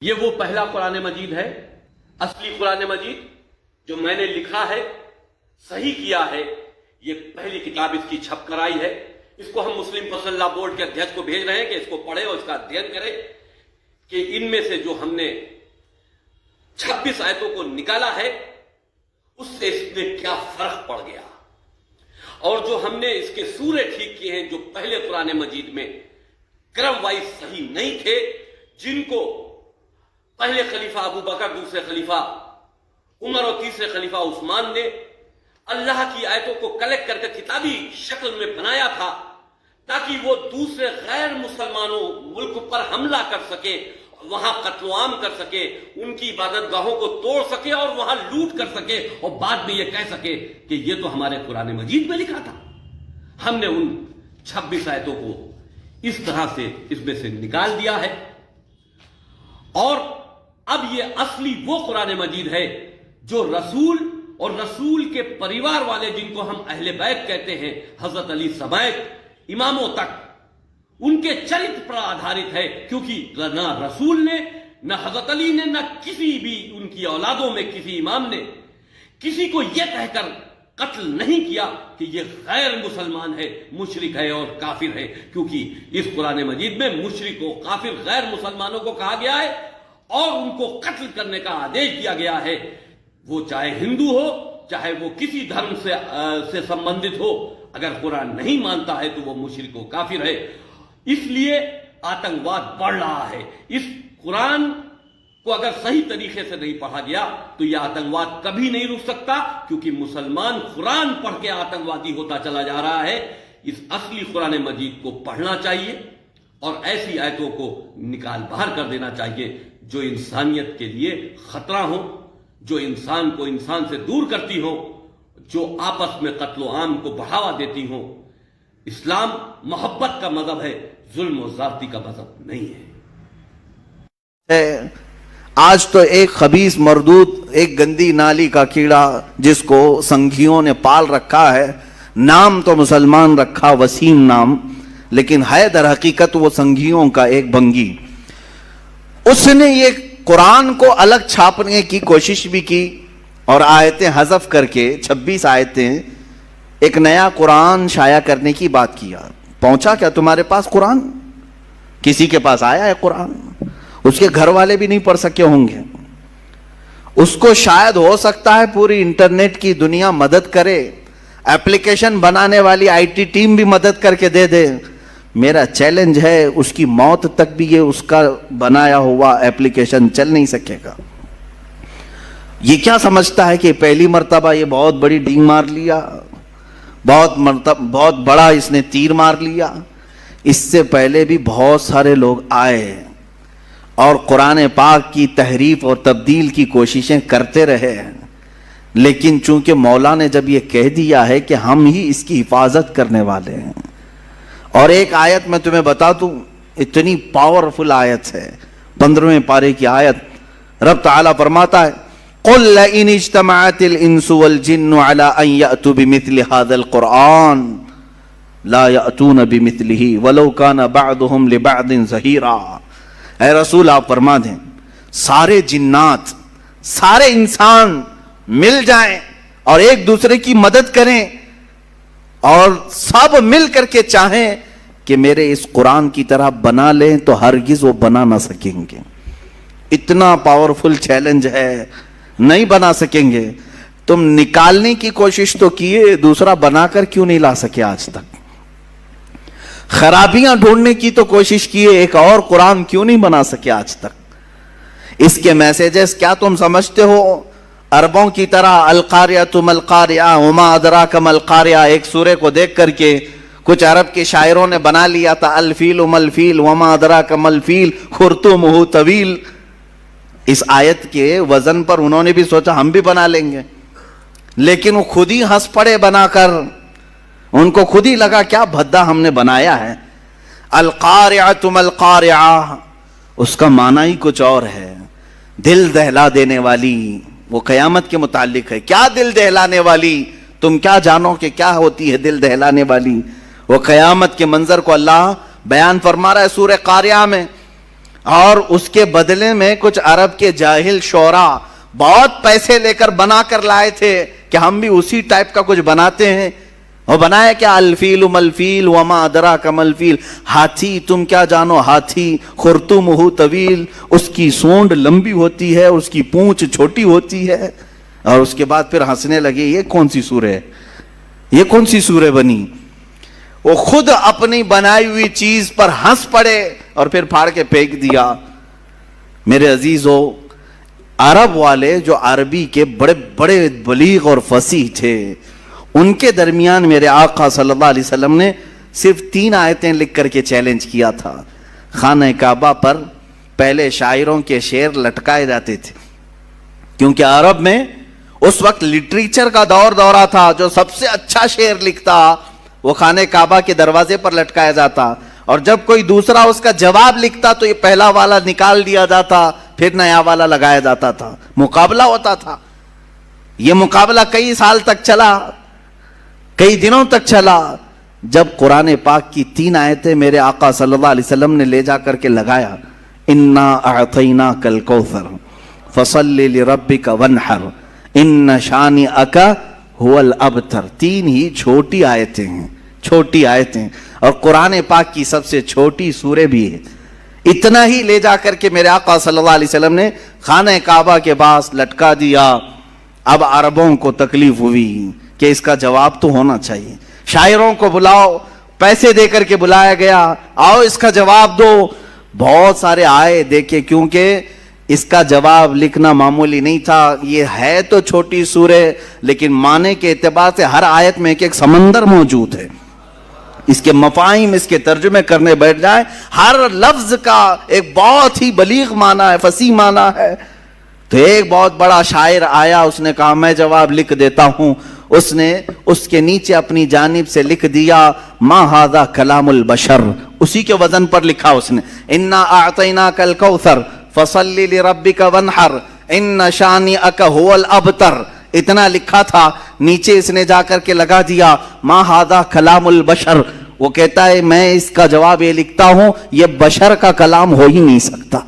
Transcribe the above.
یہ وہ پہلا قرآن مجید ہے، اصلی قرآن مجید جو میں نے لکھا ہے، صحیح کیا ہے۔ یہ پہلی کتاب اس کی چھپ کر آئی ہے۔ اس کو ہم مسلم پرسنل لا بورڈ کے ادھیش کو بھیج رہے ہیں کہ اس کو پڑھے اور اس کا ادھین کرے کہ ان میں سے جو ہم نے 26 آیتوں کو نکالا ہے اس سے اس میں کیا فرق پڑ گیا، اور جو ہم نے اس کے سورے ٹھیک کیے ہیں جو پہلے قرآن مجید میں کرم وائز صحیح نہیں تھے، جن کو پہلے خلیفہ ابو بکر، دوسرے خلیفہ عمر اور تیسرے خلیفہ عثمان نے اللہ کی آیتوں کو کلیکٹ کر کے کتابی شکل میں بنایا تھا تاکہ وہ دوسرے غیر مسلمانوں ملک پر حملہ کر سکے، وہاں قتل عام کر سکے، ان کی عبادت گاہوں کو توڑ سکے اور وہاں لوٹ کر سکے، اور بعد میں یہ کہہ سکے کہ یہ تو ہمارے قرآن مجید میں لکھا تھا۔ ہم نے ان 26 آیتوں کو اس طرح سے اس میں سے نکال دیا ہے، اور اب یہ اصلی وہ قرآن مجید ہے جو رسول اور رسول کے پریوار والے، جن کو ہم اہل بیت کہتے ہیں، حضرت علی سمیت اماموں تک، ان کے چرت پر آدھارت ہے، کیونکہ نہ رسول نے، نہ حضرت علی نے، نہ کسی بھی ان کی اولادوں میں کسی امام نے کسی کو یہ کہہ کر قتل نہیں کیا کہ یہ غیر مسلمان ہے، مشرک ہے اور کافر ہے، کیونکہ اس قرآن مجید میں مشرک و کافر غیر مسلمانوں کو کہا گیا ہے اور ان کو قتل کرنے کا آدیش دیا گیا ہے، وہ چاہے ہندو ہو، چاہے وہ کسی دھرم سے سمبندھت ہو، اگر قرآن نہیں مانتا ہے تو وہ مشرک و کافر ہے۔ اس لیے آتنکواد بڑھ رہا ہے۔ اس قرآن کو اگر صحیح طریقے سے نہیں پڑھا گیا تو یہ آتنکواد کبھی نہیں رک سکتا، کیونکہ مسلمان قرآن پڑھ کے آتنکوادی ہوتا چلا جا رہا ہے۔ اس اصلی قرآن مجید کو پڑھنا چاہیے اور ایسی آیتوں کو نکال باہر کر دینا چاہیے جو انسانیت کے لیے خطرہ ہو، جو انسان کو انسان سے دور کرتی ہو، جو آپس میں قتل و عام کو بڑھاوا دیتی ہوں۔ اسلام محبت کا مذہب ہے، ظلم و زیادتی کا مذہب نہیں ہے۔ آج تو ایک خبیث مردود، ایک گندی نالی کا کیڑا جس کو سنگھیوں نے پال رکھا ہے، نام تو مسلمان رکھا وسیم نام، لیکن ہے در حقیقت وہ سنگھیوں کا ایک بنگی۔ اس نے یہ قرآن کو الگ چھاپنے کی کوشش بھی کی اور آیتیں حذف کر کے 26 آیتیں ایک نیا قرآن شائع کرنے کی بات کیا۔ پہنچا کیا تمہارے پاس قرآن؟ کسی کے پاس آیا ہے قرآن؟ اس کے گھر والے بھی نہیں پڑھ سکے ہوں گے۔ اس کو شاید ہو سکتا ہے پوری انٹرنیٹ کی دنیا مدد کرے، ایپلیکیشن بنانے والی آئی ٹی ٹیم بھی مدد کر کے دے دے۔ میرا چیلنج ہے اس کی موت تک بھی یہ اس کا بنایا ہوا ایپلیکیشن چل نہیں سکے گا۔ یہ کیا سمجھتا ہے کہ پہلی مرتبہ یہ بہت بڑی ڈینگ مار لیا، بہت بڑا اس نے تیر مار لیا؟ اس سے پہلے بھی بہت سارے لوگ آئے اور قرآن پاک کی تحریف اور تبدیل کی کوششیں کرتے رہے، لیکن چونکہ مولا نے جب یہ کہہ دیا ہے کہ ہم ہی اس کی حفاظت کرنے والے ہیں۔ اور ایک آیت میں تمہیں بتا دوں، اتنی پاورفل آیت ہے، 15ویں پارے کی آیت، رب تعالیٰ فرماتا ہے قُلْ لَئِنِ اجْتَمَعَتِ الْإِنسُ وَالْجِنُّ عَلَىٰ أَن يَأْتُوا بِمِثْلِ هَذَا الْقُرْآنِ لَا يَأْتُونَ بِمِثْلِهِ وَلَوْ كَانَ بَعْضُهُمْ لِبَعْضٍ ظَهِيرًا۔ اے رسول آپ فرما دیں، سارے جنات، سارے انسان مل جائیں اور ایک دوسرے کی مدد کریں اور سب مل کر کے چاہیں کہ میرے اس قرآن کی طرح بنا لیں تو ہرگز وہ بنا نہ سکیں گے۔ اتنا پاورفل چیلنج ہے، نہیں بنا سکیں گے۔ تم نکالنے کی کوشش تو کیے، دوسرا بنا کر کیوں نہیں لا سکے آج تک؟ خرابیاں ڈھونڈنے کی تو کوشش کیے، ایک اور قرآن کیوں نہیں بنا سکے آج تک؟ اس کے میسیجز کیا تم سمجھتے ہو عربوں کی طرح القاریہ ما القاریہ وما ادراک ما القاریہ؟ ایک سورے کو دیکھ کر کے کچھ عرب کے شاعروں نے بنا لیا تھا الفیل ما الفیل وما ادراک ما الفیل خرطومہ طویل۔ اس آیت کے وزن پر انہوں نے بھی سوچا ہم بھی بنا لیں گے، لیکن وہ خود ہی ہنس پڑے بنا کر، ان کو خود ہی لگا کیا بھدا ہم نے بنایا ہے۔ القاریہ ما القاریہ، اس کا معنی ہی کچھ اور ہے، دل دہلا دینے والی۔ وہ قیامت کے متعلق ہے، کیا دل دہلانے والی؟ تم کیا جانو کہ کیا ہوتی ہے دل دہلانے والی؟ وہ قیامت کے منظر کو اللہ بیان فرما رہا ہے سورہ قاریہ میں، اور اس کے بدلے میں کچھ عرب کے جاہل شعرا بہت پیسے لے کر بنا کر لائے تھے کہ ہم بھی اسی ٹائپ کا کچھ بناتے ہیں. اور بنایا کیا؟ الفیل ملفیل وما ادراک ملفیل، ہاتھی تم کیا جانو ہاتھی، خرطومہ طویل، اس کی سونڈ لمبی ہوتی ہے، اس کی پونچھ چھوٹی ہوتی ہے. اور اس کے بعد پھر ہنسنے لگے، یہ کون سی سورہ ہے، یہ کون سی سورہ بنی؟ وہ خود اپنی بنائی ہوئی چیز پر ہنس پڑے اور پھر پھاڑ کے پھینک دیا. میرے عزیزو، عرب والے جو عربی کے بڑے بڑے بلیغ اور فصیح تھے، ان کے درمیان میرے آقا صلی اللہ علیہ وسلم نے صرف 3 آیتیں لکھ کر کے چیلنج کیا تھا. خانہ کعبہ پر پہلے شاعروں کے شعر لٹکائے جاتے تھے، کیونکہ عرب میں اس وقت لٹریچر کا دورہ تھا. جو سب سے اچھا شعر لکھتا وہ خانہ کعبہ کے دروازے پر لٹکایا جاتا، اور جب کوئی دوسرا اس کا جواب لکھتا تو یہ پہلا والا نکال دیا جاتا، پھر نیا والا لگایا جاتا تھا. مقابلہ ہوتا تھا. یہ مقابلہ کئی سال تک چلا، کئی دنوں تک چلا. جب قرآن پاک کی 3 آیتیں میرے آقا صلی اللہ علیہ وسلم نے لے جا کر کے لگایا، انا اعطیناک الکوثر فصل لربک وانحر ان شانئک هو الابتر. 3 ہی چھوٹی آیتیں ہیں، چھوٹی آیتیں، اور قرآن پاک کی سب سے چھوٹی سورہ بھی ہے. اتنا ہی لے جا کر کے میرے آقا صلی اللہ علیہ وسلم نے خانہ کعبہ کے پاس لٹکا دیا. اب عربوں کو تکلیف ہوئی کہ اس کا جواب تو ہونا چاہیے. شاعروں کو بلاؤ، پیسے دے کر کے بلایا گیا، آؤ اس کا جواب دو. بہت سارے آئے دیکھے، کیونکہ اس کا جواب لکھنا معمولی نہیں تھا. یہ ہے تو چھوٹی سورہ، لیکن معنی کے اعتبار سے ہر آیت میں ایک سمندر موجود ہے. اس کے مفاہیم، اس کے ترجمے کرنے بیٹھ جائیں، ہر لفظ کا ایک بہت ہی بلیغ معنی ہے، فصیح معنی ہے. تو ایک بہت بڑا شاعر آیا، اس نے کہا میں جواب لکھ دیتا ہوں. اس نے اس کے نیچے اپنی جانب سے لکھ دیا ما ھذا کلام البشر. اسی کے وزن پر لکھا اس نے، انا اعطیناک الکوثر فصل لربک وانحر ان شانئک هو الابتر. اتنا لکھا تھا. نیچے اس نے جا کر کے لگا دیا ما ھذا کلام البشر. وہ کہتا ہے میں اس کا جواب یہ لکھتا ہوں، یہ بشر کا کلام ہو ہی نہیں سکتا.